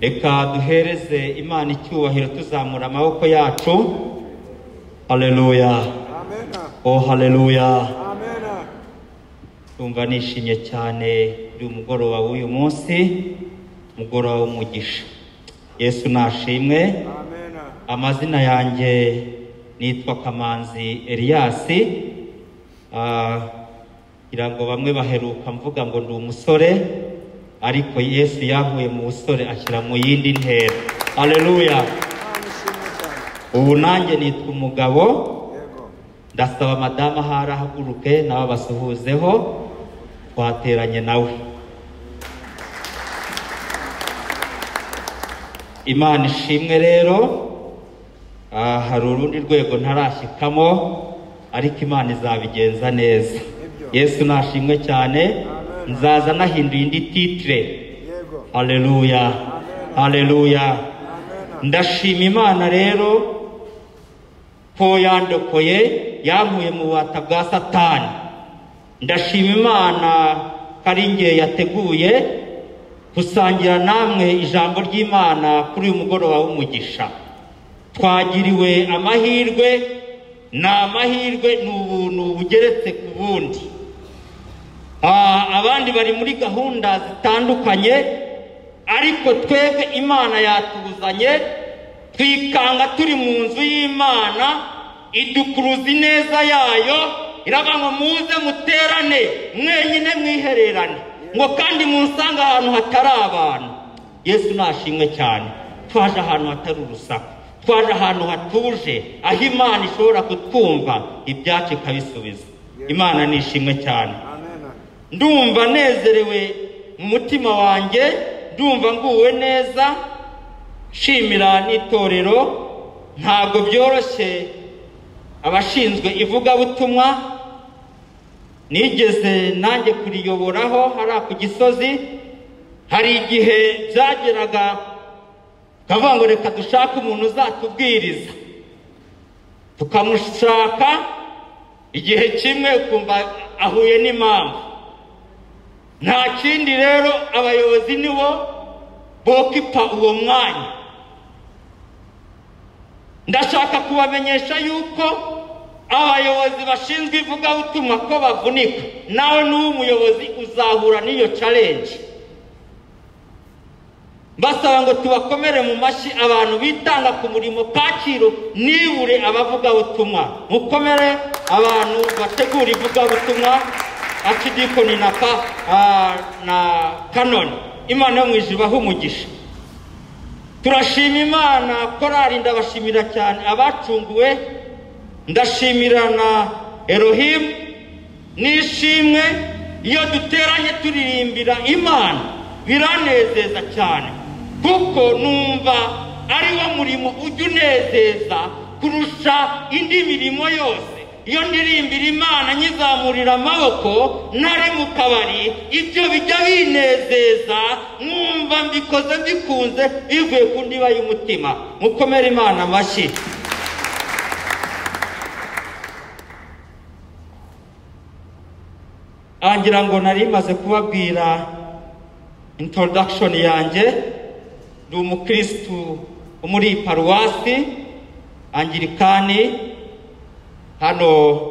Reka duhereze Imana icyubahiro tuzamura amaboko yacu. Haleluya. Amen. Oh haleluya. Amen. Tumva nishimye cyane uri umugoroba w'uyu munsi, umugoroba w'umugisha. Yesu nashimwe. Amen. Amazina yanjye nitwa Kamanzi Elias. Kirango bamwe baheruka mvuga ngo ndi umusore, ariko Yesu yavuye mu busore ashyira mu yindi ntera. Haleluya. Ubu nanjye nitwa umugabo. Ndasaba madama harahaguruke nawe basuhuzeho twateranye nawe. Imana ishimwe rero. Hari urundi rwego ntarashyikamo, ariko Imana izabigenza neza. Yesu nashimwe cyane. Nzaza nahinduye indi titre. Haleluya. Haleluya. Ndashima Imana rero ko yandokoye yankuye mu bubata bwa Satani. Ndashima Imana kari ngiye yateguye gusangira namwe ijambo ry'Imana kuri uyu mugoroba w'umugisha. Twagiriwe amahirwe, n'amahirwe n'ubuntu bugeretse ku bundi. Abandi bari muri gahunda zitandukanye, ariko twebwe Imana yatuzanye twikanga turi mu nzu y'Imana, idukuruza ineza yayo, iravuga ngo muze muterane mwenyine mwihererane, ngo kandi munsanga ahantu hatari abantu. Yesu nashimwe cyane. Twaje ahantu hatari urusaku, twaje ahantu hatuje, aho Imana ishobora kutwumva ibyacu ikabisubiza. Imana nishimwe cyane. Ndumva nezerewe mu mutima wanjye, ndumva nguwe neza. Shimira n'itorero, ntabwo byoroshye abashinzwe ivugabutumwa. Nigeze nanjye kuriyoboraho hariya ku Gisozi. Hari igihe byageraga kavuga ngo reka dushake umuntu uzatubwiriza, tukamushaka igihe kimwe ukumva ahuye n'impamvu. Nta kindi rero, abayobozi nibo bokipa uwo mwanya. Ndashaka kubamenyesha yuko abayobozi bashinzwe ivugabutumwa ko bavunika. Nawe n'umuyobozi uzahura n'iyo challenge. Basaba ngo tubakomere mu mashyi abantu bitanga ku murimo Kacyiru nibure abavugabutumwa. Mukomere abantu bategura ivugabutumwa Archdiakoni na Canon. Imana yo mwijuru ibahe umugisha. Turashima Imana. Korali ndabashimira cyane abacunguwe. Ndashimira na Elohim nishimwe. Iyo duteranye turirimbira Imana biranezeza cyane, kuko numva ari wo murimo ujya unezeza kurusha indi mirimo yose. Iyo ndirimbira Imana nyizamurira amaboko nari mu kabari, ibyo bijya binezeza, mwumva mbikoze mbikunze bivuye ku ndiba y'umutima. Mukomere Imana amashyi. Angira ngo nari maze kubabwira introduction yanjye. Ndi umukristu muri paruwasi Anglikani hano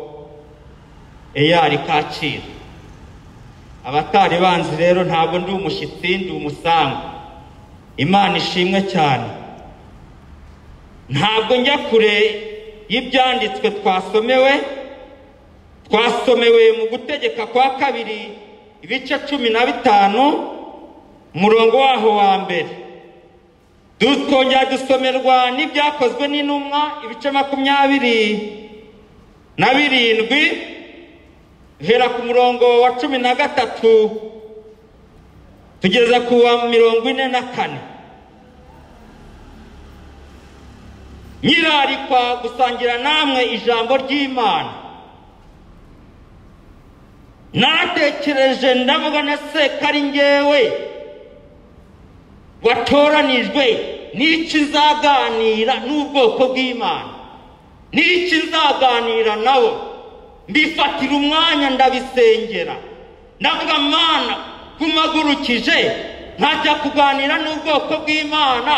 eyari Kacyiru. Abatari banzi rero ntabwo ndi umushyitsi, ndi umusanga. Imana ishimwe cyane. Ntabwo njya kure y'ibyanditswe twasomewe mu Gutegeka kwa kabiri ibice 15 umurongo waho wa mbere. Twongera dusomerwa n'ibyakozwe n'intumwa ibice 27 hera ku murongo wa 13 tugeza ku wa 44. Nyirarikwa gusangira namwe ijambo ry'Imana. Natekereje ndavuga na se kari ngewe watoranijwe n'iki nzaganira n'ubwoko bw'Imana, n'iki nzaganira nawo. Mbifatira umwanya ndabisengera, ndavuga Mana kumagurukije ntajya kuganira n'ubwoko bw'Imana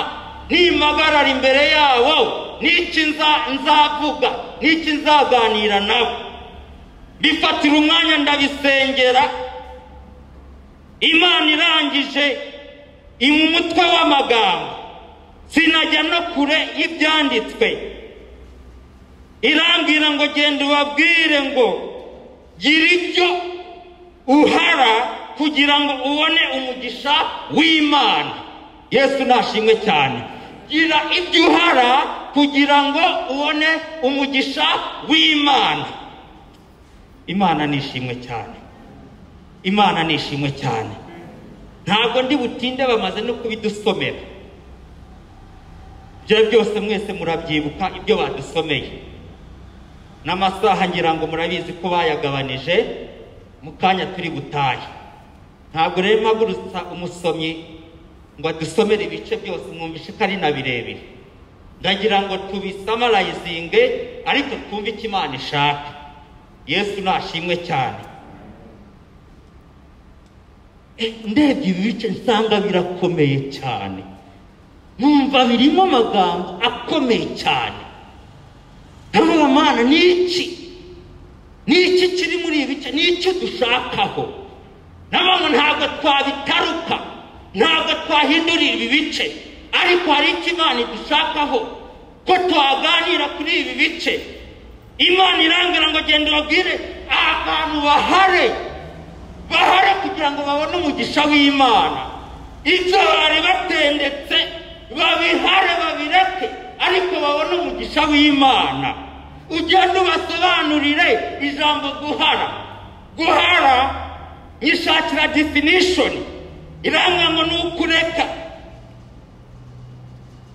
nimpagarara imbere yabo n'iki nzavuga n'iki nzaganira nabo. Bifatira umwanya ndabisengera. Imana irangije mu mutwe w'amagambo, sinajya no kure y'ibyanditswe, irambwira ngo genda ubabwire ngo gira ibyo uhara kugira ngo ubone umugisha w'Imana. Yesu nashimwe cyane. Gira ibyo uhara kugira ngo ubone umugisha w'Imana. Imana nishimwe cyane. Imana nishimwe cyane. Ntabwo ndi butinde, bamaze no kubidusomera. Ibyo byose mwese murabyibuka ibyo badusomeye. N'amasaha ngira ngo murabizi ko bayagabanije mu kanya turi butahe. Ntabwo rero mpagurutsa umusomyi ngo adusomere ibice byose mwumvishe ko ari na birebire. Ndagira ngo tubisamarayizinge ariko twumve icyo Imana ishaka. Yesu nashimwe cyane. Ndebye ibi bice nsanga birakomeye cyane, numva birimo amagambo akomeye cyane. Ndavuga Mana, niki kiri muri ibi bice, niki dushakaho? Nabamwe ntabwo twabitaruka, ntabwo twahindurira ibi bice, ariko hari icyo Imana idushakaho ko twaganira kuri ibi bice. Imana irambwira ngo genda ubabwire abantu bahare kugira ngo babone umugisha w'Imana. Ibyo bari batendetse babihare babireke, ariko babone umugisha w'Imana. Ugenda ubasobanurire ijambo guhara nyishakira definition. Irambwira ngo ni ukureka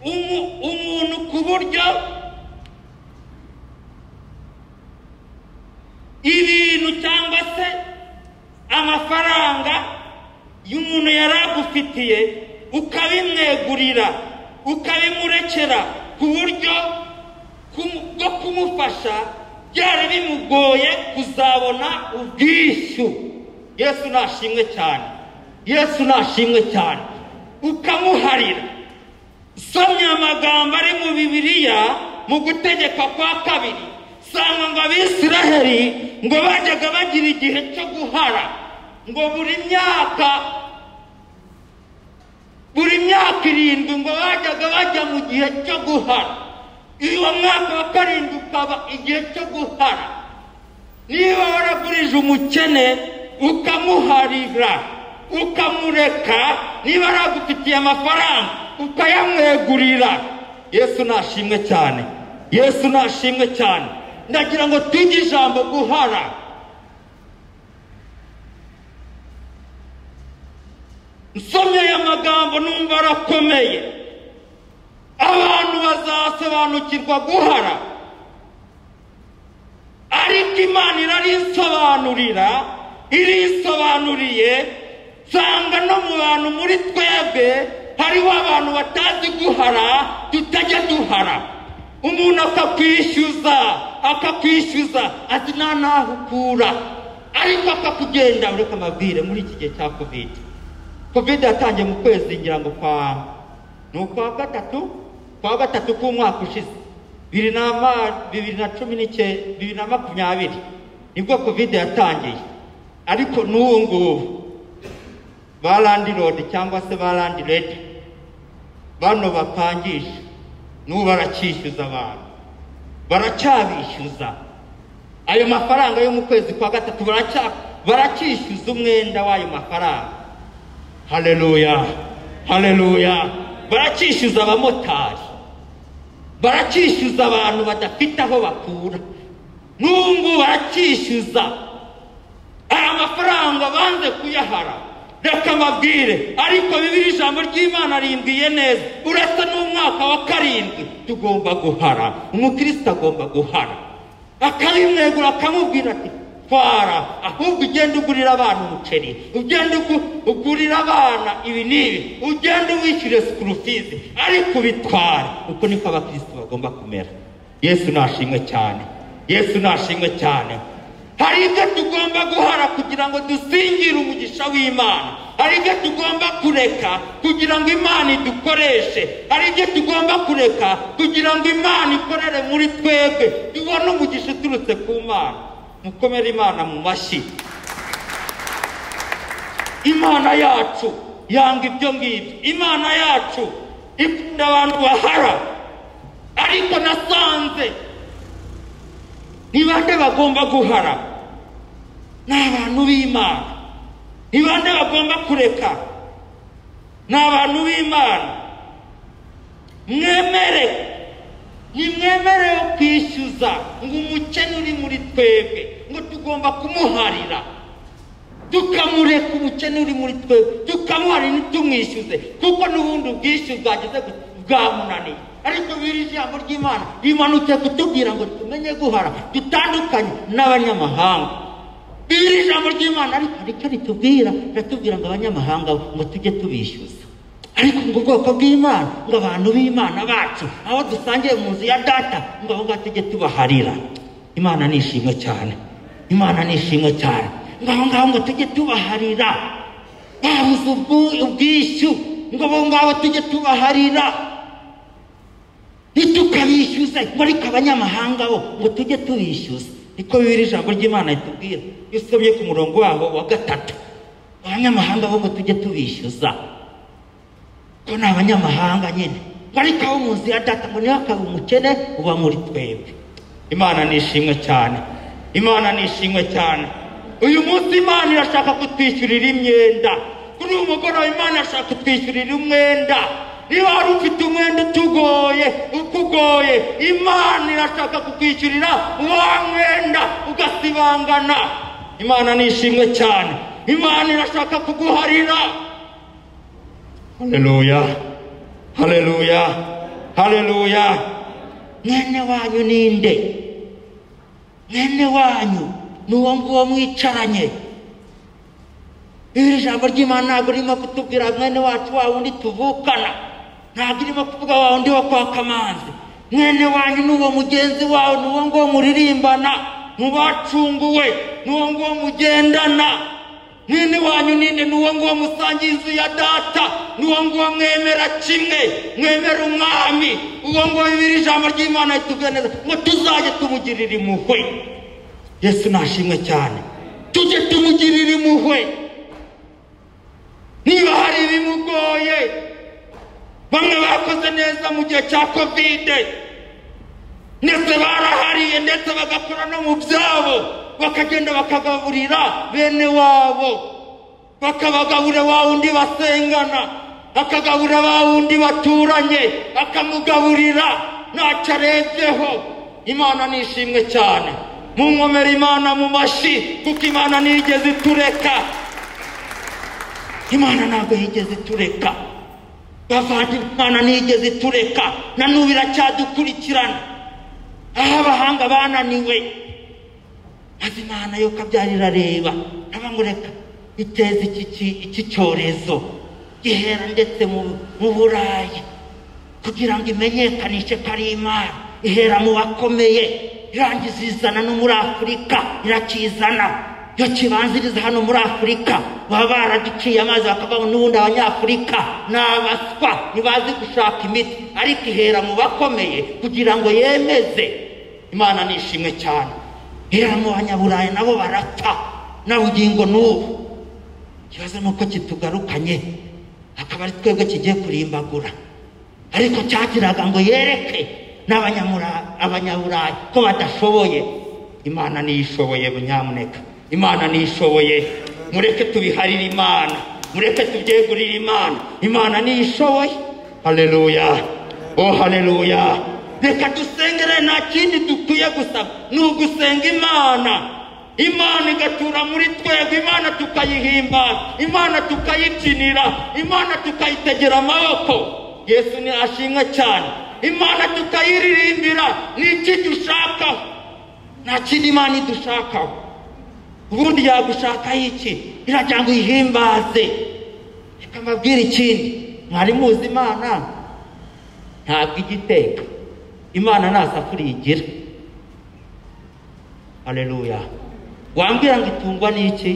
umuntu ku buryo ibintu cyangwa se amafaranga y'umuntu yaragufitiye ukabimwegurira, ukabimurekera ku buryo bwo kumufasha byari bimugoye kuzabona ubwishyu. Yesu nashimwe cyane. Yesu nashimwe cyane. Ukamuharira. Somya amagambo ari mu Bibiliya mu Gutegeka kwa 2, sanga ngo Abisiraheli ngo bajyaga bagira igihe cyo guhara, ngo buri myaka 7 ngo bajyaga bajya mu gihe cyo guhara. Iyo mwaka wa 7 ukaba igihe cyo guhara. Niba waragurije umukene ukamuharira, ukamureka, niba aragufitiye amafaranga ukayamwegurira. Yesu nashimwe cyane. Yesu nashimwe cyane. Ndagira ngo twige ijambo guhara. Nsomye aya magambo numva arakomeye. Abantu bazasobanukirwa guhara, ariko Imana irisobanuriye. Nsanga no mu bantu muri twebwe hariho abantu batazi guhara, tutajya duhara. Umuntu akakwishyuza ati naho ukura, ariko akakugenda. Ureka amabwire muri iki gihe cya covid yatangiye mu kwezi ngira ngo kwa gatatu k'umwaka ushize 2020 nibwo covid yatangiye. Ariko n'ubu ngubu ba landlord cyangwa se ba landlady bano bapangisha n'ubu baracyishyuza abantu, baracyabishyuza ayo mafaranga yo mu kwezi kwa gatatu, baracyishyuza umwenda w'ayo mafaranga. Haleluya, haleluya. Baracyishyuza abamotari, baracyishyuza abantu badafite aho bakura, n'ubu baracyishyuza. Aya mafaranga banze kuyahara. Reka mabwire, ariko Bibiliya ijambo ry'Imana rimbwiye neza, uretse n'umwaka wa 7 tugomba guhara. Umukristo agomba guhara, akabimwegura, akamubwira ati twara, ahubwo ugenda ugurira abantu umuceri, ugenda ugurira abana ibi n'ibi, ugenda wishyure school fees, ariko bitwara. Uko niko abakristo bagomba kumera. Yesu nashimwe cyane. Yesu nashimwe cyane. hari ibyo tugomba guhara kugira ngo dusingire umugisha w'Imana, hari ibyo tugomba kureka kugira ngo Imana idukoreshe, hari ibyo tugomba kureka kugira ngo Imana ikorere muri twebwe tubone umugisha uturutse ku Mana. Mukomere Imana mu mashyi. Imana yacu yanga ibyo ngibyo. Imana yacu ikunda abantu bahara, ariko nasanze ni bande bagomba guhara? Ni abantu b'Imana. Ni bande bagomba kureka? Ni abantu b'Imana. Nimwemere kwishyuza ngo umukene uri muri twebwe ngo tugomba kumuharira, tukamureka umukene uri muri twebwe tukamuharira ntitumwishyuze, kuko n'ubundi ubwishyu bwageze bwamunaniye. Ariko biri ijambo ry'Imana rimanutse kutubwira ngo tumenye guhara, dutandukanye n'abanyamahanga. Biri ijambo ry'Imana ariko ritubwira ngo abanyamahanga ngo tujye tubishyuza. Ariko ngo ubwoko bw'Imana, ngo abantu b'Imana bacu aho dusangiye mu nzu ya Data, ngo aho tujye tubaharira. Imana nishimwe cyane. Imana nishimwe cyane. Ngaho ngo tujye tubaharira. Babuze ubwishyu, ngo abo ngabo tujye tubaharira. Ntitukabishyuze, ngo ariko abanyamahanga bo ngo tujye tubishyuza. Niko bibiri ijambo ry'Imana ritubwira. Iyo usomye ku murongo waho wa 3, abanyamahanga bo ngo tujye tubishyuza. Ko ni abanyamahanga nyine, ngo ariko abo mu nzu ya Data ngo niba akaba umukene uba muri twebwe. Imana nishimwe cyane. Imana nishimwe cyane. Uyu munsi Imana irashaka kutwishyurira imyenda. Kuri uyu mugoroba Imana irashaka kutwishyurira umwenda. Niba wari ufite umwenda ukugoye, Imana irashaka kukwishyurira wa mwenda ugasibangana. Imana nishimwe cyane. Imana irashaka kuguharira. Haleluya, haleluya, haleluya. Mwene wanyu ninde? Mwene wanyu n'uwo nguwo mwicaranye. Iri jambo ry'Imana ntabwo ririmo kutubwira mwene wacu wa wundi tuvukana, ntabwo irimo kuvuga wa wundi wo kwa Kamanzi. Mwene wanyu n'uwo mugenzi wawe, n'uwo nguwo muririmbana, mubacunguwe, n'uwo nguwo mugendana. Mwene wanyu ninde? N'uwo nguwo musangiye inzu ya Data, n'uwo nguwo mwemera kimwe, mwemera umwami. Uwo nguwo bibiri ijambo ry'Imana ritubwira neza ngo tuzajye tumugirira impuhwe. Yesu nashimwe cyane. Tujye tumugirira impuhwe. Niba hari ibimugoye, bamwe bakoze neza mu gihe cya Covid, ndetse barahariye, ndetse bagakora no mu byabo, bakagenda bakagaburira bene wabo, bakabagaburira wa wundi basengana, bakagaburira wa wundi baturanye, bakamugaburira ntacyo arebyeho. Imana nishimwe cyane. Munkomere Imana mu mashyi, kuko Imana ntigeze itureka. Imana ntabwo yigeze itureka. Bavandimwe, Imana ntigeze itureka, na n'ubu iracyadukurikirana. Aho abahanga bananiwe, maze Imana yo kabyara irareba, ntabangureka iteza iki cyorezo gihera ndetse mu Burayi, kugira ngo imenyekanishe ko ari Imana. Ihera mu bakomeye, irangiza izana no muri Afurika, irakizana. Yo kibanziriza hano muri Afurika, baba baraduciye amazi bakavuga n'ubundi Abanyafurika n'abaswa ntibazi gushaka imiti, ariko ihera mu bakomeye kugira ngo yemeze. Imana nishimwe cyane. Ihera mu Banyaburayi nabo barapfa na bugingo n'ubu. Ikibazo nuko kitugarukanye, akaba ari twebwe kigiye kurimbagura. Ariko cyagiraga ngo yereke n'Abanyaburayi ko badashoboye. Imana niyishoboye bunyamuneka. Imana niyishoboye. Mureke tubiharire Imana, mureke tubyegurire Imana. Imana niyishoboye. Haleluya, oh haleluya. Reka dusengere, nta kindi dukwiye gusaba ni ugusenga Imana. Imana igatura muri twebwe, Imana tukayihimbaza, Imana tukayikinira, Imana tukayitegera amaboko. Yesu ni ashimwe cyane. Imana tukayiririmbira. Ni iki dushakaho? Nta kindi Imana idushakaho. Ubundi yagushaka iki? Iragira ngo ihimbaze. Reka mbabwire ikindi, mwari muzi Imana ntabwo igiteka. Imana nta safuriya igira. Haleluya. wambwira ngo itungwa n'iki?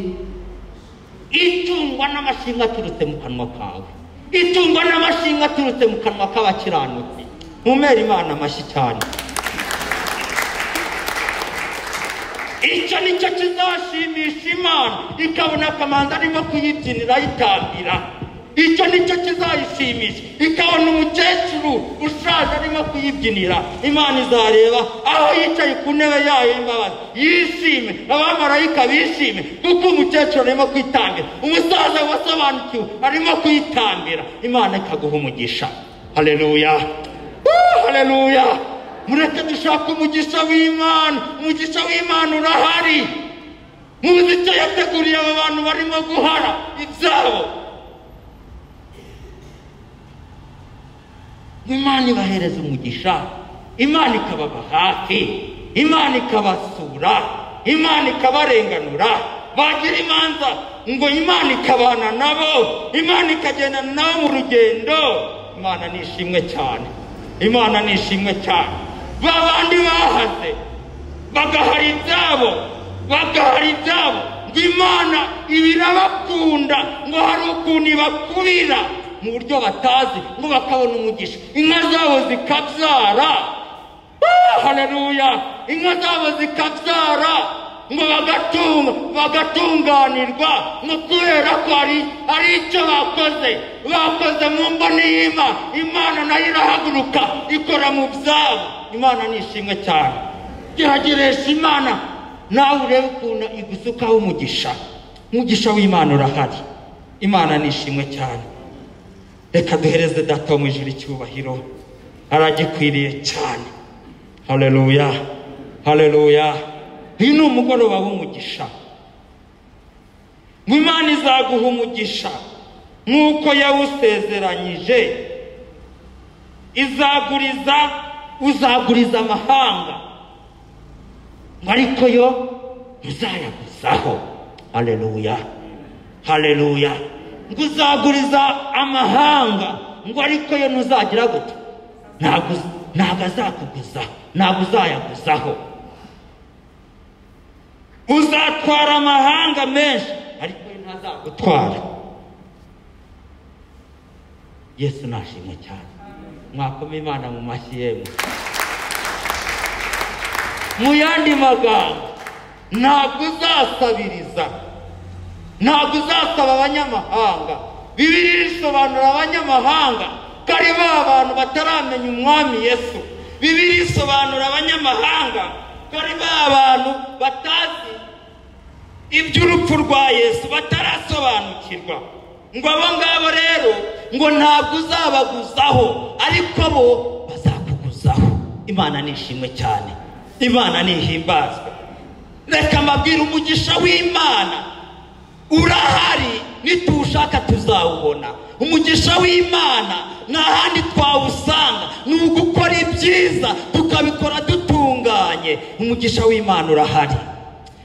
Itungwa n'amashinga aturutse mu kanwa kawe, itungwa n'amashinga aturutse mu kanwa k'abakiranutsi. Mumere Imana amashyi cyane. Icyo nicyo kizashimisha Imana, ikabona akamanza arimo kuyibyinira ayitambira. Icyo nicyo kizayishimisha, ikabona umukecuru ushaje arimo kuyibyinira. Imana izareba aho yicaye ku ntebe yayo y'imbabazi, yishime, abamarayika bishime, kuko umukecuru arimo kwitambira, umusaza wasobanukiwe arimo kuyitambira. Imana ikaguha umugisha. Haleluya, haleluya. Mureke dushaka umugisha w'Imana. Umugisha w'Imana urahari. Muzi icyo yateguriye aba bantu barimo guhara ibyabo. Imana ibahereza umugisha, Imana ikababa hafi, Imana ikabasura, Imana ikabarenganura. Bagira imanza ngo Imana ikabana nabo, Imana ikagendana nabo mu rugendo. Imana nishimwe cyane, Imana nishimwe cyane. Babandi bahaze bagahara ibyabo, bagahara ibyabo, ngo Imana ibirabakunda, ngo hari ukuntu ibakubira mu buryo batazi, ngo bakabona umugisha. Inka zabo zikabyara. Haleluya. Inka zabo zikabyara, ngo bagatunganirwa, ngo kubera ko ari icyo bakoze mu mboni y'Imana. Imana nayo irahaguruka ikora mu byabo. Imana nishimwe cyane. Gerageresha Imana nawe urebe ukuntu igusukaho umugisha. Umugisha w'Imana urahari. Imana nishimwe cyane. Reka duhereze Data wo mu ijuru icyubahiro, aragikwiriye cyane. Haleluya, haleluya. Uyu ni umugoroba w'umugisha. Imana izaguha umugisha nk'uko yawusezeranyije. Uzaguriza amahanga, ariko yo uzayaguzaho. Haleluya, haleluya. Ngo uzaguriza amahanga, ngo ariko yo ntuzagira gute? Ntabwo azakuguzaho, ntabwo uzayaguzaho. Uzatwara amahanga menshi, ariko yo ntazagutwara. Yesu nashimwe cyane. Mwakome Imana mu mashyi yemwe. Mu yandi magambo, ntabwo uzasabiriza, ntabwo uzasaba abanyamahanga. Bibiliya isobanura abanyamahanga ko ari ba bantu bataramenya umwami Yesu. Bibiliya isobanura abanyamahanga ko ari ba bantu batazi iby'urupfu rwa Yesu, batarasobanukirwa. Ngo abo ngabo rero ngo ntabwo uzabaguzaho, ariko bo bazakuguzaho. Imana nishimwe cyane, Imana nihimbazwe. Reka mbabwire umugisha w'Imana urahari, nituwushaka tuzawubona. Umugisha w'Imana nta handi twawusanga, ni ugukora ibyiza tukabikora dutunganye. Umugisha w'Imana urahari.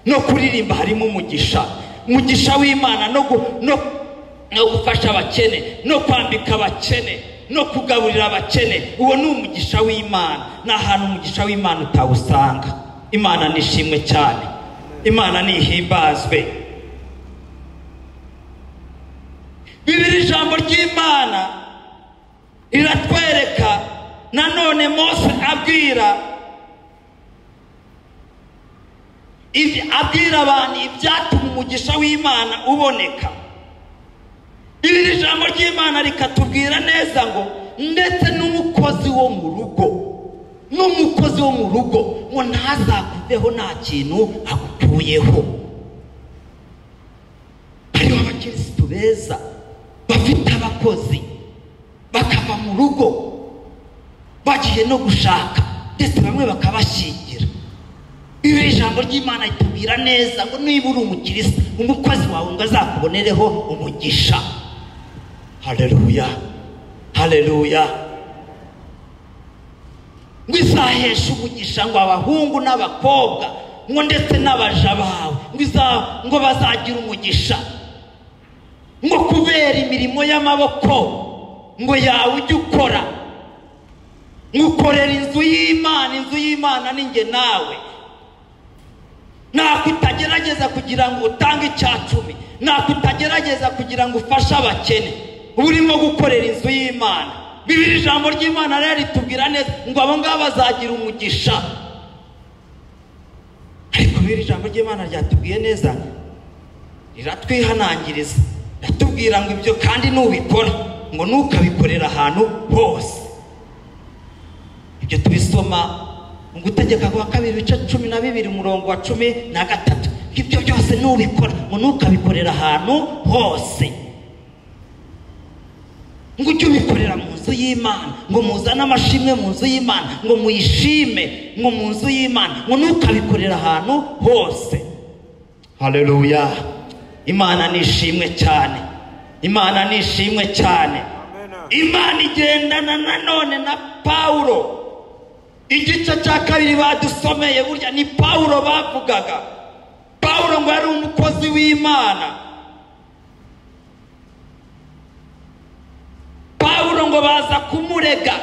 No kuririmba harimo umugisha. Umugisha w'Imana no gufasha abakene, no kwambika abakene, no kugaburira abakene. Uwo ni umugisha w'Imana. Nta hantu umugisha w'Imana utawusanga. Imana nishimwe cyane, Imana nihimbazwe. Bibiliya ijambo ry'Imana riratwereka nanone Mose abwira abantu ibyatuma umugisha w'Imana uboneka. Bibiliya ijambo ry'Imana rikatubwira neza ngo ndetse n'umukozi wo mu rugo, ngo ntazakuveho nta kintu agutuyeho. Hariho abakirisitu beza bafite abakozi, bakava mu rugo bagiye no gushaka, ndetse bamwe bakabashyingira. Bibiliya ijambo ry'Imana ritubwira neza ngo niba uri umukirisitu, umukozi wawe ngo azakubonereho umugisha. Haleluya, haleluya. Ngo izahesha umugisha ngo abahungu n'abakobwa, ngo ndetse n'abaja bawe, ngo bazagira umugisha. Ngo kubera imirimo y'amaboko ngo yawe ujye ukora, ngo ukorera inzu y'Imana. Inzu y'Imana ni njye nawe. nakutagerageza kugira ngo utange icyacumi, nakutagerageza kugira ngo ufashe abakene, urimo gukorera inzu y'Imana. Bibiri ijambo ry'Imana rero ritubwira neza ngo abo ngabo bazagira umugisha. Ariko bibiri ijambo ry'Imana ryatubwiye neza, riratwihanangiriza, ratubwira ngo ibyo kandi nubikora ngo nukabikorera ahantu hose. Ibyo tubisoma mu Gutegeka kwa 2:12 umurongo wa 13. Ibyo byose nubikora ngo nukabikorera ahantu hose. Ngo ujye ubikorera mu nzu y'Imana, ngo muzane amashimwe mu nzu y'Imana, ngo muyishime ngo mu nzu y'Imana, ngo nukabikorera ahantu hose. Haleluya. Imana nishimwe cyane, Imana nishimwe cyane. Imana igendana nanone na Paulo. Igice cya 2 badusomeye burya ni Paulo bavugaga. Paulo ngo yari umukozi w'Imana. Paulo ngo baza kumurega.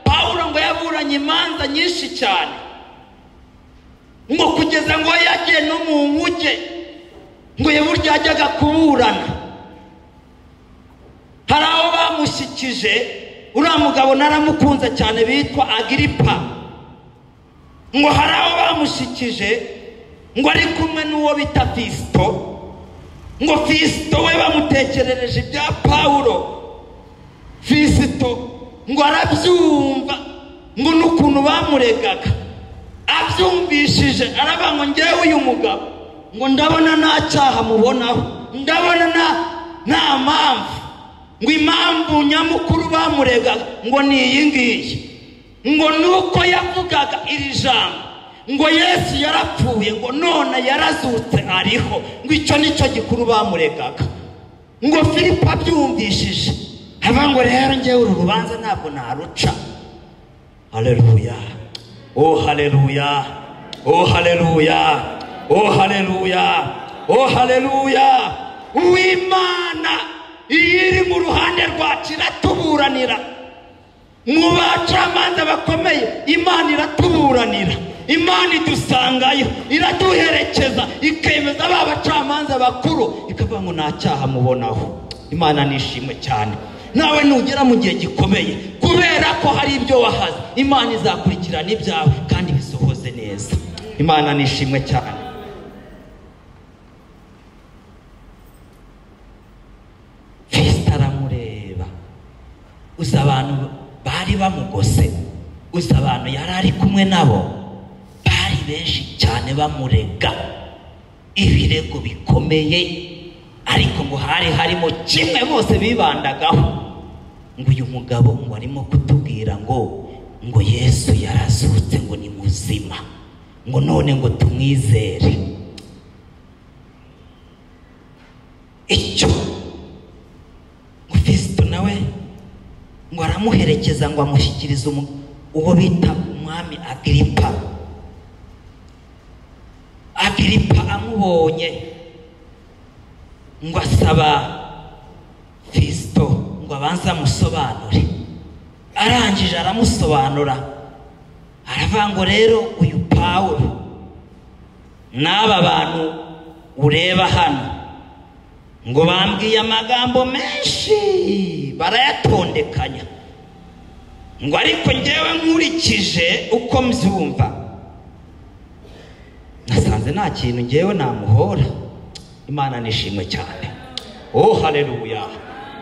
Paulo ngo yaburanye imanza nyinshi cyane, ngo kugeza ngo yagiye no mu nkuge, ngo burya yajyaga kuburana. Hari aho bamushyikije, uriya mugabo naramukunze cyane bitwa Agiripa. Ngo hari aho bamushyikije ngo ari kumwe n'uwo bita Fisto. Ngo Fisto we bamutekerereje ibya Paulo. Fisto ngo arabyumva ngo n'ukuntu bamuregaga, abyumvishije aravuga ngo ngewe uyu mugabo ngo ndabona nta cyaha mubonaho, ndabona nta mpamvu, ngo impamvu nyamukuru bamuregaga ngo ni iyi ngiyi, ngo nuko yavugaga iri jambo ngo Yesu yarapfuye, ngo none yarazutse ariho, ngo icyo nicyo gikuru bamuregaga. Ngo Filipo abyumvishije ava ngo rero ngewe uru rubanza ntabwo naruca. Haleluya. Oh haleluya. Oh haleluya. Oh haleluya. Oh haleluya. Uw'Imana iri mu ruhande rwacu iratuburanira. Mu bacamanza bakomeye Imana iratuburanira. Imana idusangayo, iraduherekeza, ikemeza ba bacamanza bakuru, ikavuga ngo nta cyaha mubonaho. Imana nishimwe cyane. Nawe nugera mu gihe gikomeye kubera ko hari ibyo wahaze, Imana izakurikirana ibyawe kandi bisohoze neza. Imana nishimwe cyane. Fisto aramureba, uza abantu bari bamugose, uza abantu yari ari kumwe nabo bari benshi cyane bamurega ibirego bikomeye, ariko ngo hari harimo kimwe bose bibandagaho, ngo uyu mugabo ngo arimo kutubwira ngo Yesu yarazutse, ngo ni muzima, ngo none ngo tumwizere. Icyo ngo Fisto nawe ngo aramuherekeza ngo amushyikirize uwo bita umwami Agiripa. Agiripa amubonye ngo asaba Fisto ngo abanze amusobanure. Arangije aramusobanura, aravuga ngo rero uyu Paulo n'aba bantu ureba hano ngo bambwiye amagambo menshi barayatondekanya, ngo ariko ngewe nkurikije uko mbyumva nasanze nta kintu ngewe namuhora. Imana nishimwe cyane. Oh haleluya.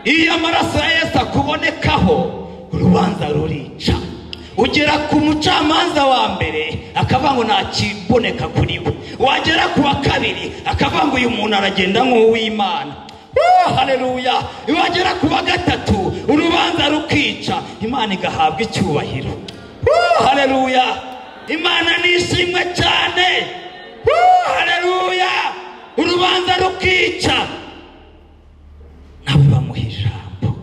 Iyo amaraso ya Yesu akubonekaho urubanza rurica. Ugera ku mucamanza wa mbere akavuga ngo nta kiboneka kuri we, wagera ku wa kabiri akavuga ngo uyu muntu aragenda nk'uw'Imana. Oh haleluya. Wagera ku wa gatatu urubanza rukica, Imana igahabwa icyubahiro. Oh haleluya. Imana nishimwe cyane. Oh haleluya. Urubanza rukica, nawe bamuha ijambo.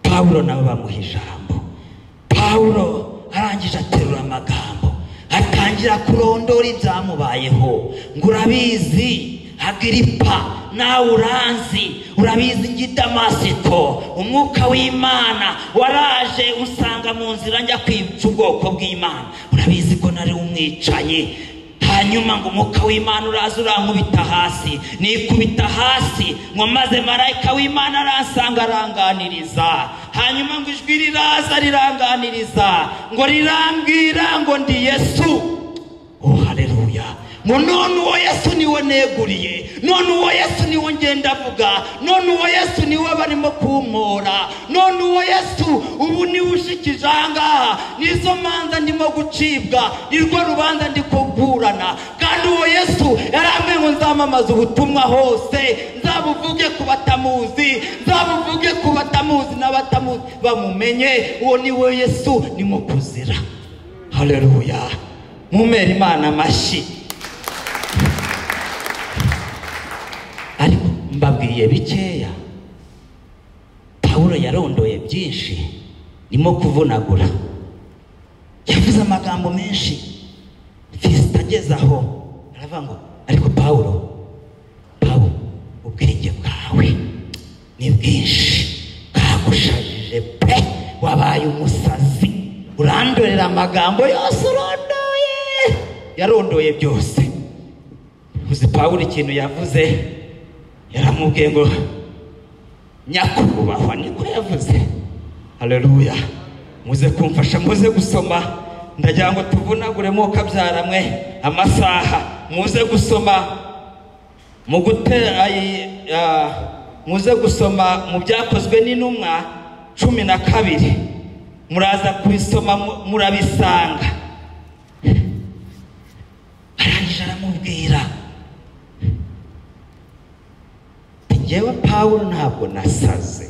Paulo nawe bamuha ijambo. Paulo arangije aterura amagambo, atangira kurondora ibyamubayeho. Ngo urabizi Agiripa, nawe urabizi njye Damasiko, umwuka w'Imana waraje usanga mu nzira njya kwica ubwoko bw'Imana. Urabizi ko nari umwicanyi, hanyuma ngo umwuka w'Imana uraza urankubita hasi, nikubita hasi ngo maze marayika w'Imana aransanga aranganiriza, hanyuma ngo ijwi riraza riranganiriza ngo rirambwira ngo ndi Yesu. Haleluya. ngo none uwo Yesu niwe neguriye, none uwo Yesu niwe ngenda avuga, none uwo Yesu niwe barimo kumpora, none uwo Yesu ubu niwe ushikije ahangaha, nizo manza ndimo gucibwa, nirwo rubanza ndi kuburana. Kandi uwo Yesu yaramwe ngo nzamamaza ubutumwa hose, nzabuvuge ku batamuzi, nzabuvuge ku batamuzi n'abatamuzi bamumenye. Uwo niwe Yesu nimo kuzira. Haleluya. Mumere Imana amashyi. Ariko mbabwiye bikeya, Pawulo yarondoye byinshi, nimo kuvunagura. Yavuze amagambo menshi, Fisito ageze aho aravuga ngo ariko Pawulo, ubwenge bwawe ni bwinshi, bwagushajije pe, wabaye umusazi, urandorera amagambo yose urondoye. Yarondoye byose. Uzi Pawulo ikintu yavuze, yaramubwiye ngo nyakubahwa, niko yavuze. Haleluya. Muze kumfasha, muze gusoma, ndagira ngo tuvunaguremo kabyaramwe amasaha. Muze gusoma mu muze gusoma mu byakozwe n'intumwa 12, muraza kubisoma murabisanga. Arangije aramubwira, njyewe Pawulo ntabwo nasaze,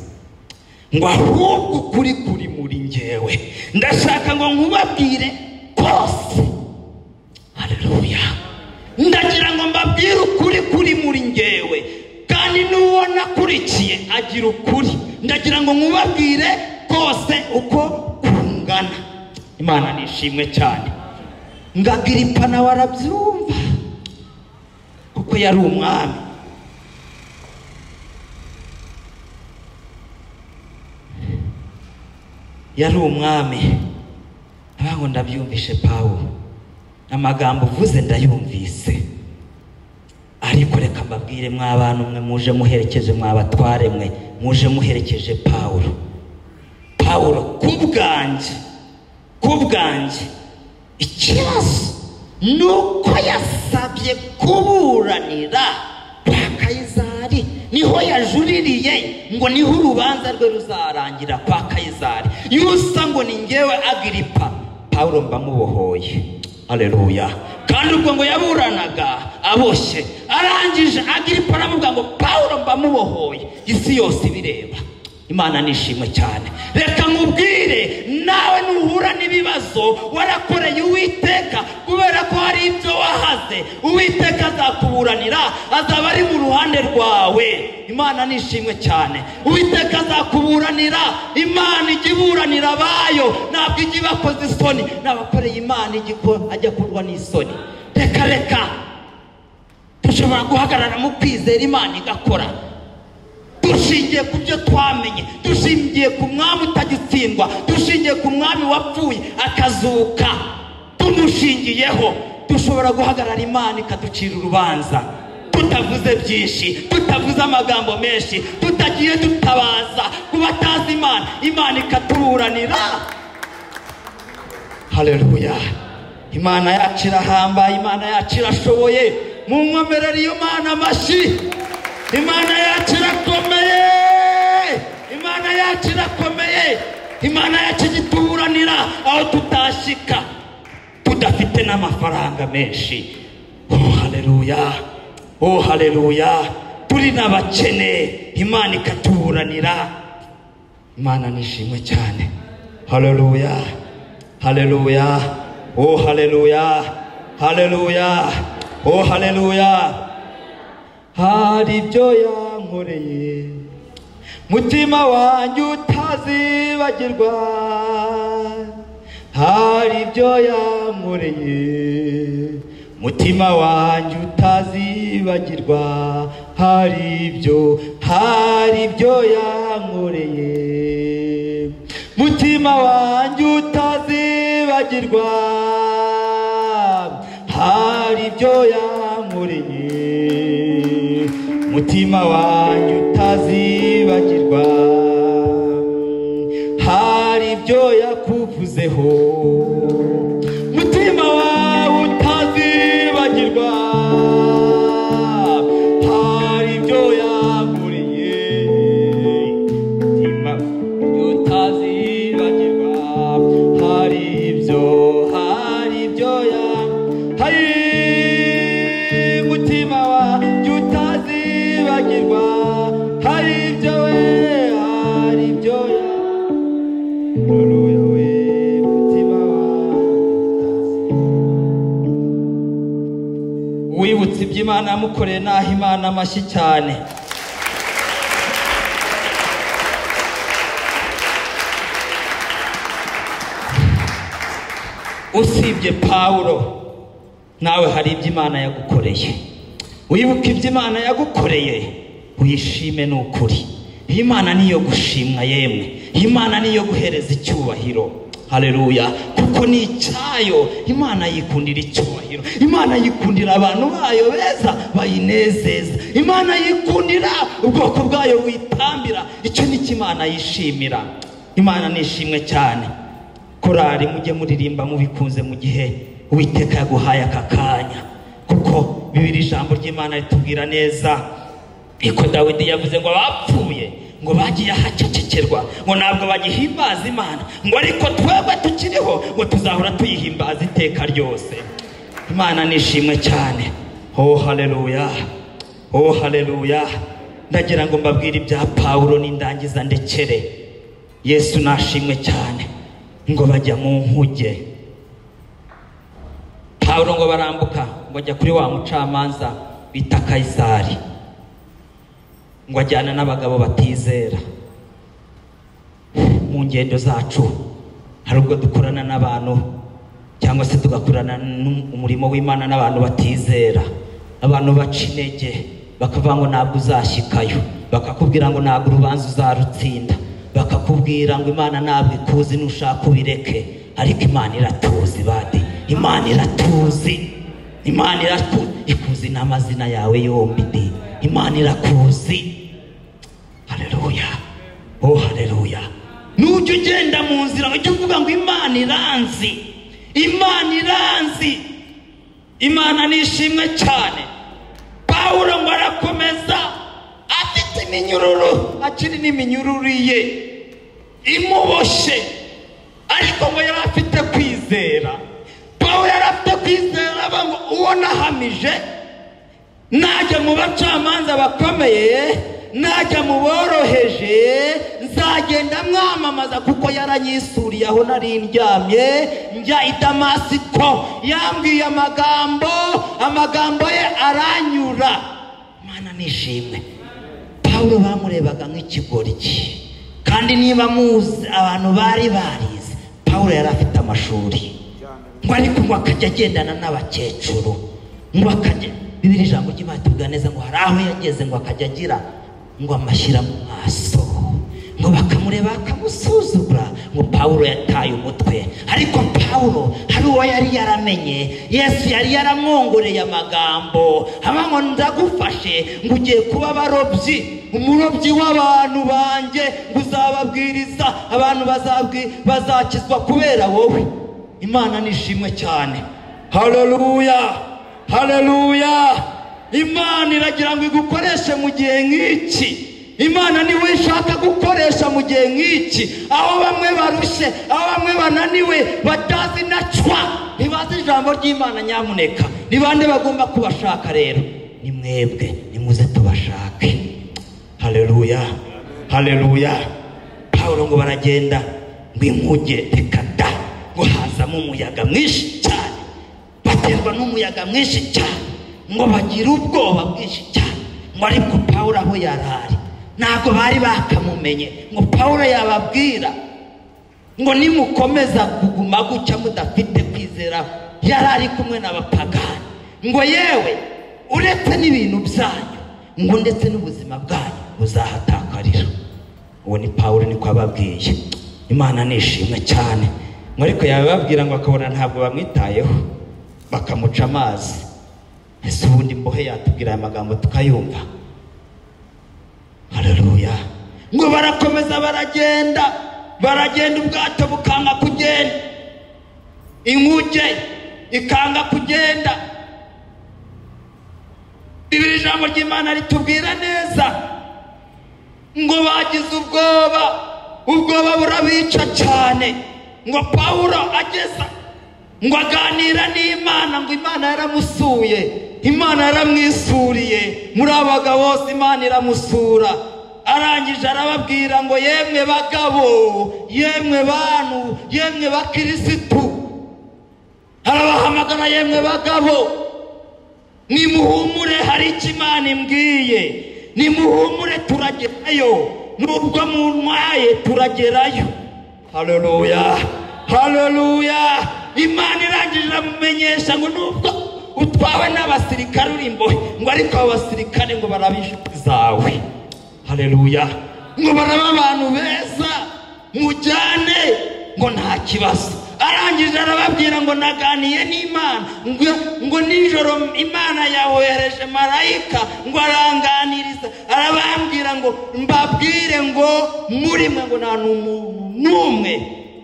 ngo ahubwo kuri muri njyewe ndashaka ngo nkubabwire kose. Haleluya. Ndagira ngo mbabwire ukuri muri njyewe, kandi n'uwo nakurikiye agira ukuri. Ndagira ngo nkubabwire kose uko kungana. Imana nishimwe cyane. Ngagiripa nawe arabyumva, kuko yari umwami. Yari umwami. Ntabwo ndabyumvishe Pawulo, amagambo uvuze ndayumvise, ariko reka mbabwire mw'abantu mwe muje muherekeje, mwabatware mwe muje muherekeje Pawulo kubwanjye ikibazo nuko yasabye kuburanira kwa Kayizari, niho yajuririye ngo niho urubanza rwe ruzarangira kwa Kayizari. Yusa ngo ni njyewe Agiripa, Pawulo mbamubohoye. Haleluya. Kandi ubwo ngo yaburanaga aboshye, arangije Agiripa aramubwira ngo Pawulo mbamubohoye, isi yose ibireba. Imana nishimwe cyane. Reka nkubwire, nawe nuhura n'ibibazo warakoreye Uwiteka, kubera ko hari ibyo wahaze, Uwiteka azakuburanira, azaba ari mu ruhande rwawe. Imana nishimwe cyane. Uwiteka azakuburanira. Imana igiburanira abayo, ntabwo ijya ibakoze isoni. N'abakoreye Imana ajya kurwa n'isoni. Reka dushobora guhagarara mu kwizera, Imana igakora. Dushingiye ku byo twamenye, dushingiye ku mwami utagitsindwa, dushingiye ku mwami wapfuye akazuka, tumushingiyeho dushobora guhagarara, Imana ikaducira urubanza, tutavuze byinshi, tutavuze amagambo menshi, tutagiye dutabaza ku batazi Imana, Imana ikatuburanira. Haleluya. Imana yacu irahambaye, Imana yacu irashoboye. Munkomerere iyo Mana amashyi. Imana yacu irakomeye, Imana yacu irakomeye. Imana yacu igituburanira aho tutashika, tudafite n'amafaranga menshi. Haleluya. Haleluya. Turi n'abakene, Imana ikatuburanira. Imana nishimwe cyane. Haleluya. Haleluya. Haleluya. Haleluya. Haleluya. Hari ibyo yankoreye, mutima wanjye utazibagirwa. Hari ibyo yankoreye, mutima wanjye utazibagirwa. Hari ibyo yankoreye, mutima wanjye utazibagirwa. hari ibyo yankoreye mutima wanjye utazibagirwa, hari ibyo yakuvuzeho mutima wawe utazibagirwa, hari ibyo yankoreye mutima utazibagirwa, hari ibyo mutima wanjye utazibagirwa, hari ibyo haleluya we mutima wanjye wibutse ibyo Imana yamukoreye naho Imana amashyi cyane. Usibye Pawulo nawe hari ibyo Imana yagukoreye, wibuke ibyo Imana yagukoreye uyishime n'ukuri. Imana niyo gushimwa yemwe, Imana niyo guhereza icyubahiro. Haleluya, kuko ni icyayo. Imana yikundira icyubahiro, Imana yikundira abantu bayo beza bayinezeza, Imana yikundira ubwoko bwayo witambira. Icyo ni cyo Imana yishimira. Imana nishimwe cyane. Korari mujye muririmba mubikunze mu gihe Uwiteka yaguhaye aka kanya, kuko Bibiliya ijambo ry'Imana ritubwira neza iko Dawidi yavuze ngo abapfuye ngo bagiye ahacecekerwa ngo ntabwo bagihimbaza Imana, ngo ariko twebwe tukiriho ngo tuzahora tuyihimbaza iteka ryose. Imana nishimwe cyane. Oh haleluya, oh haleluya. Ndagira ngo mbabwire ibya Pawulo n'indangiza ndekere. Yesu nashimwe cyane. Ngo bajya mu nkuge, Pawulo ngo barambuka ngo ajya kuri wa mucamanza bita Kayisari, ngo ajyana n'abagabo batizera. Mu ngendo zacu hari ubwo dukorana n'abantu cyangwa se tugakorana n'umurimo w'Imana n'abantu batizera, abantu baca intege bakavuga ngo ntabwo uzashyikayo, bakakubwira ngo ntabwo urubanza uzarutsinda, bakakubwira ngo Imana ntabwo ikuzi nushaka ubireke. Ariko Imana iratuzi badi, Imana iratuzi, Imana iratuzi, ikuzi n'amazina yawe yombi di, Imana irakuzi. Haleluya, oh haleluya. Nujya ugenda mu nzira ujye uvuga ngo Imana iranzi, Imana iranzi. Imana nishimwe cyane. Pawulo ngo arakomeza afite iminyururu, akiri n'iminyururu ye imuboshe, ariko ngo yari afite kwizera. Pawulo yari afite kwizera ngo uwo nahamije najya mu bacamanza bakomeye, najya mu boroheje, nzagenda mwamamaza, kuko yaranyisuriye aho nari ndyamye njya i Damasiko, yambwiye amagambo ye aranyura. Imana nishimwe. Pawulo bamurebaga nk'ikigoryi, kandi niba muzi abantu bari barize, Pawulo yari afite amashuri, ngo ariko ngo akajya agendana n'abakecuru, ngo akajya, Bibiliya ijambo ry'Imana tuvuga neza ngo hari aho yageze ngo akajya agira ngo amashyira mu maso, ngo bakamureba bakamusuzugura, ngo Pawulo yataye umutwe. Ariko Pawulo hari uwo yari yaramenye, Yesu yari yaramwongoreye amagambo haba ngo ndagufashe ngo ugiye kuba abarobyi, umurobyi w'abantu banjye, ngo uzababwiriza, abantu bazakizwa kubera wowe. Imana nishimwe cyane. Haleluya, haleluya. Imana iragira ngo igukoreshe mu gihe nk'iki. Imana niwe ishaka gukoresha mu gihe nk'iki, aho bamwe barushye, aho bamwe bananiwe, batazi nacwa, ntibazi ijambo ry'Imana. Nyamuneka ni bande bagomba kubashaka rero? Ni mwebwe, nimuze tubashake. Haleluya, haleluya. Pawulo ngo baragenda ngo inkuge tekada, ngo hazamo umuyaga mwinshi cyane, baterwa n'umuyaga mwinshi cyane, ngo bagira ubwoba bwinshi cyane. Ngo ariko Pawulo aho yarari ntabwo bari bakamumenye, ngo Pawulo yababwira ngo nimukomeza kuguma gutya mudafite kwizera. Yari ari kumwe n'abapagani, ngo yewe uretse n'ibintu byanyu, ngo ndetse n'ubuzima bwanyu buzahatakarira. Uwo ni Pawulo niko ababwiye. Imana nishimwe cyane. Ngo ariko yababwira ngo akabona ntabwo bamwitayeho, bakamuca amazi. Ese ubundi mbohe yatubwira aya magambo tukayumva? Haleluya. Ngo barakomeza baragenda ubwato bukanga kugenda, inkuge ikanga kugenda. Bibiri ijambo ry'Imana ritubwira neza ngo bagize ubwoba burabica cyane. Ngo Pawulo ageza ngo aganira n'Imana, ngo Imana yaramusuye, Imana yaramwisuriye. Muri abaga bose Imana iramusura. Arangije arababwira ngo yemwe bagabo, yemwe bantu, yemwe bakirisitu, arabahamagara, yemwe bagabo, nimuhumure, hari icyo Imana imbwiye. Nimuhumure, turagerayo, nubwo muntwaye turagerayo. Haleluya, haleluya. Imana irangije iramumenyesha ngo nubwo utwawe n'abasirikare uri imbohe, ngo ariko abo basirikare ngo barabishuti zawe. Haleluya. Ngo baraba abantu beza, mujyane, ngo nta kibazo. Arangije arababwira ngo naganiye n'Imana, ngo nijoro Imana yahohereje marayika ngo aranganiriza. Arabambwira ngo mbabwire ngo muri mwe ngo nta n'umwe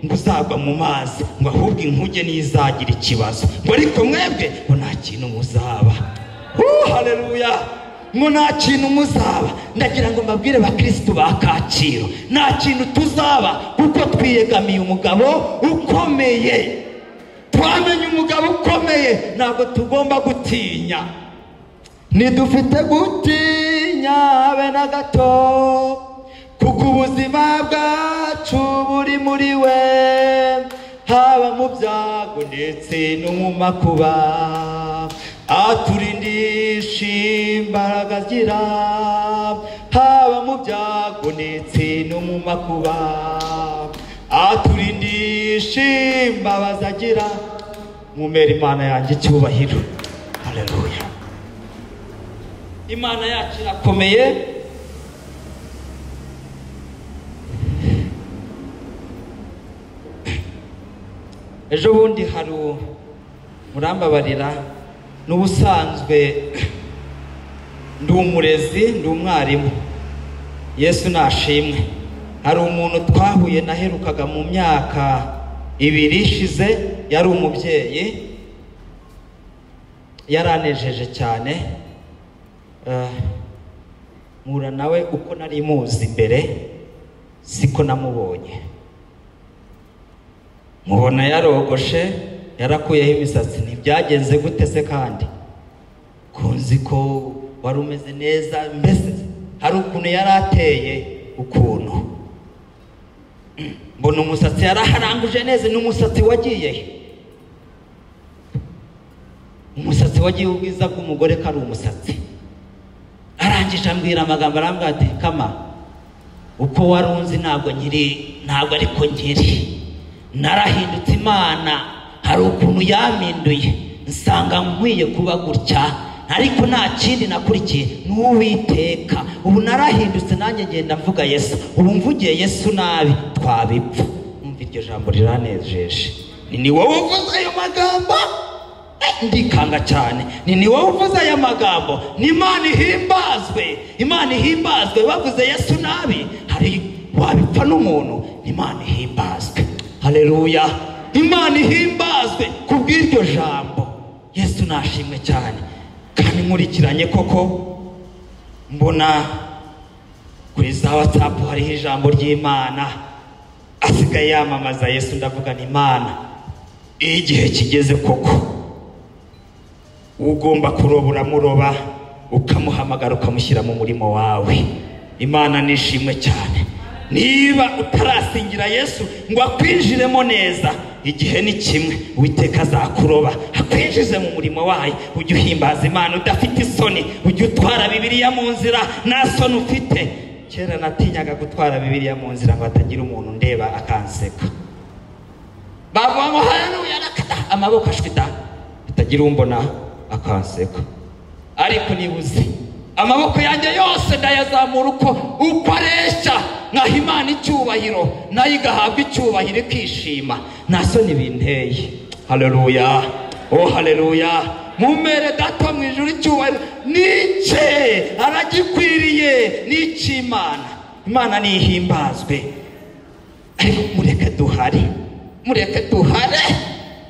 ngo uzagwa mu mazi, ngo ahubwo inkuge nizagira ikibazo, ngo ariko mwebwe ngo nta kintu muzaba. Haleluya. Ngo nta kintu muzaba. Ndagira ngo mbabwire bakristo ba Kacyiru, nta kintu tuzaba, kuko twiyegamiye umugabo ukomeye. Twamenye umugabo ukomeye, ntabwo tugomba gutinya. Nidufite gutinya habe na gato, kuko ubuzima bwacu buri muri we, haba mu byago ndetse no mu makuba. Aturindisha imbaraga agira, haba mu byago ndetse no mu makuba. Aturindisha imbabazi agira. Mumere Imana yanjye icyubahiro. Haleluya. Imana yacu irakomeye. Ejo bundi hari murambabarira, n'ubusanzwe ndi umurezi, ndi umwarimu, Yesu nashimwe. Hari umuntu twahuye naherukaga mu myaka 2 ishize, yari umubyeyi, yaranejeje cyane. Mura nawe uko nari muzi imbere siko namubonye. Mubona yarogoshe, yarakuyeho imisatsi. Ntibyagenze gute se kandi? Kunzi ko wari umeze neza, mbese hari ukuntu yarateye ukuntu. Mbona umusatsi yaraharanguje neza. N'umusatsi wagiye he? Umusatsi wagiye ubwiza bw'umugore kari umusatsi. Arangije ambwira amagambo, arambwira ati kama, uko warunzi ntabwo ariko nkiri. Narahindutse, Imana hari ukuntu yaminduye, nsanga nkwiye kuba gutya, ariko nta kindi nakurikiye n'Uwiteka. Ubu narahindutse, nanjye ngenda mvuga Yesu. Ubu mvugiye Yesu nabi twabipfa. Umva iryo jambo riranejeje. Ni wowe uvuze ayo magambo? Ndikanga cyane. Ni wowe uvuze aya magambo? Ni Imana ihimbazwe, Imana ihimbazwe. Bavuze Yesu nabi, hari wabipfa n'umuntu? Ni Imana ihimbazwe. Haleluya. Imana ihimbazwe kubw'iryo jambo. Yesu nashimwe cyane. Kandi nkurikiranye koko mbona kuri za WhatsApp hariho ijambo ry'Imana, asigaye yamamaza Yesu. Ndavuga ni Imana, igihe kigeze koko ugomba kurobura muroba, ukamuhamagara, ukamushyira mu murimo wawe. Imana nishimwe cyane. Niba utarasingira Yesu ngo akwinjiremo neza, igihe ni kimwe. Uwiteka azakuroba akwinjize mu murimo wayo. Ujye uhimbaza Imana udafite isoni, ujye utwara Bibiliya mu nzira nta soni ufite. Kera natinyaga gutwara Bibiliya mu nzira ngo hatagira umuntu ndeba akanseka. Bavuga ngo haleluya, amaboko ashwita, hatagira umbona akanseka. Ariko nibuze amaboko yanjye yose ndayazamura uko areshya, nkaha Imana icyubahiro, nayo igahabwa icyubahiro ikishima. Nta soni binteye. Haleluya. Oh haleluya. Mumere data mu ijuru icyubahiro nice aragikwiriye nice Imana nihimbazwe. Ariko mureke duhare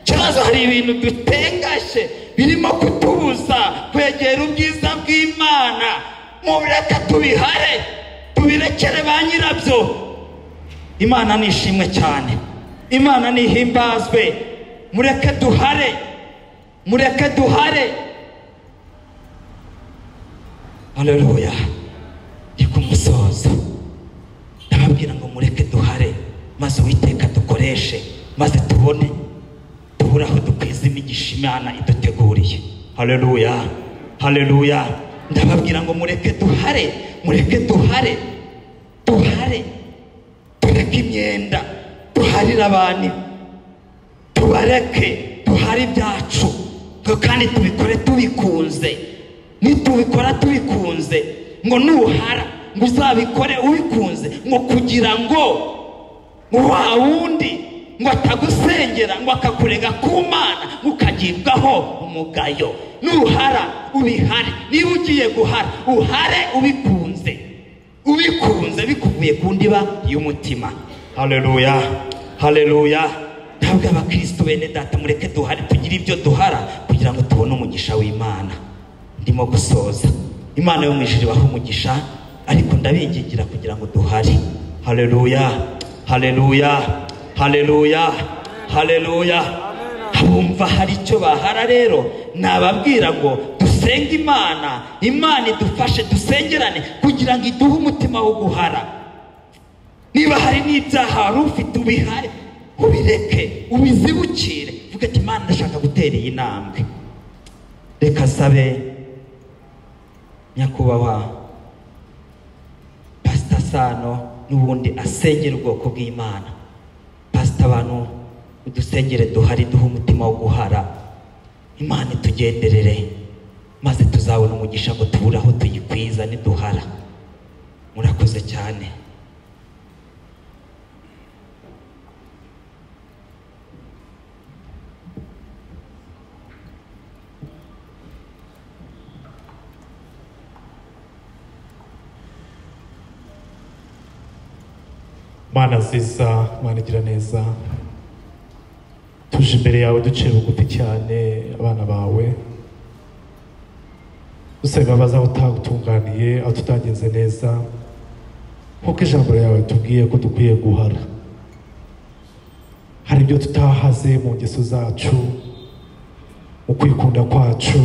kibazo hari ibintu dutengashe birimo kutubuza kwegera ubwiza bw'Imana. Mureke tubihare tubirekere ba nyirabyo. Imana nishimwe cyane, Imana nihimbazwe. Mureke duhare. Haleluya. Ikumusoza ndababwira ngo mureke duhare maze Uwiteka dukoreshe maze tubone tuburaho dukwiza imigisha Imana iduteguriye. Haleluya. Ndababwira ngo mureke duhare. Tureke imyenda, duharire abantu, tubareke duhare ibyacu kandi tubikore tubikunze. Nitubikora tubikunze ngo nuhara ngo uzabikore ubikunze, ngo kugira ngo wa wundi ngo atagusengera ngo akakurega ku Mana ukagibwaho umugayo. Nuhara ubihare. Niba ugiye guhara uhare ubikunze bikuvuye ku ndiba y'umutima. Haleluya. Ntabwo abakristo bene data mureke duhare tugira ibyo duhara kugira ngo tubone umugisha w'Imana. Ndimo gusoza. Imana yo mu ijuru ibaha umugisha, ariko ndabingingira kugira ngo duhare. Haleluya. Abumva hari icyo bahara rero nababwira ngo dusenge Imana idufashe dusengerane kugira ngo iduhe umutima wo guhara. Niba hari n'ibyaha wari ufite ubihare, ubireke, ubizibukire, vuga ati Imana ndashaka gutera iyi ntambwe. Reka sabe nyakubahwa Pastor Sano n'ubundi asengera ubwoko bw'Imana. Pastor abantu udusengere duhari duhe umutima wo guhara. Imana itugenderere maze tuzabona umugisha ngo tuburaho tuyikwiza niduhara. Murakoze cyane. Mana nziza, Mana igira neza, tuje imbere yawe duciye bugufi cyane abana bawe, dusaba baza utagutunganiye aho tutagenze neza, kuko ijambo yawe tubwiye ko dukwiye guhara. Hari ibyo tutahaze mu ngeso zacu, mu kwikunda kwacu,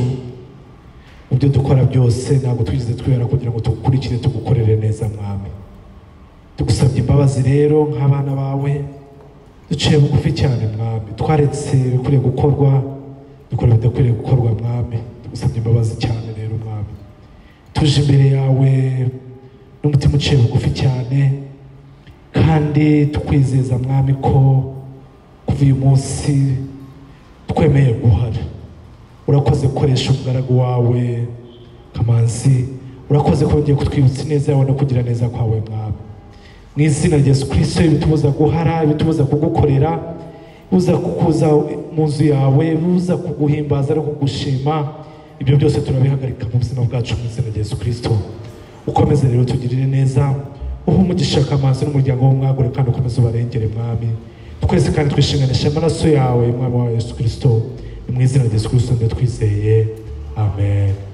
mu byo dukora byose ntabwo twigize twera kugira ngo tugukurikire tugukorere neza Mwami. Tugusabye imbabazi rero nk'abana bawe duciye bugufi cyane Mwami, twaretse bikwiriye gukorwa dukora bidakwiriye gukorwa Mwami. Tugusabye imbabazi cyane rero Mwami, tuje imbere yawe n'umutima uciye bugufi cyane, kandi tukwizeza Mwami ko kuva uyu munsi twemeye guhara. Urakoze gukoresha umugaragu wawe Kamanzi, urakoze ko ugiye kutwibutsa neza yawe no kugira neza kwawe Mwami. Mu izina rya Yesu Kristo, ibitubuza guhara, ibitubuza kugukorera, uza kukuza mu nzu yawe, uza kuguhimbaza no kugushima, ibyo byose turabihagarika mu buzima bwacu mu izina rya Yesu Kristo. Ukomeze rero tugirire neza, uha umugisha Kamanzi n'umuryango w'umwagure, kandi ukomeze ubarengere Mwami. Twese kandi twishinganisha amaraso yawe Mwami wa Yesu Kristo. Mu izina rya Yesu Kristo twizeye, amen.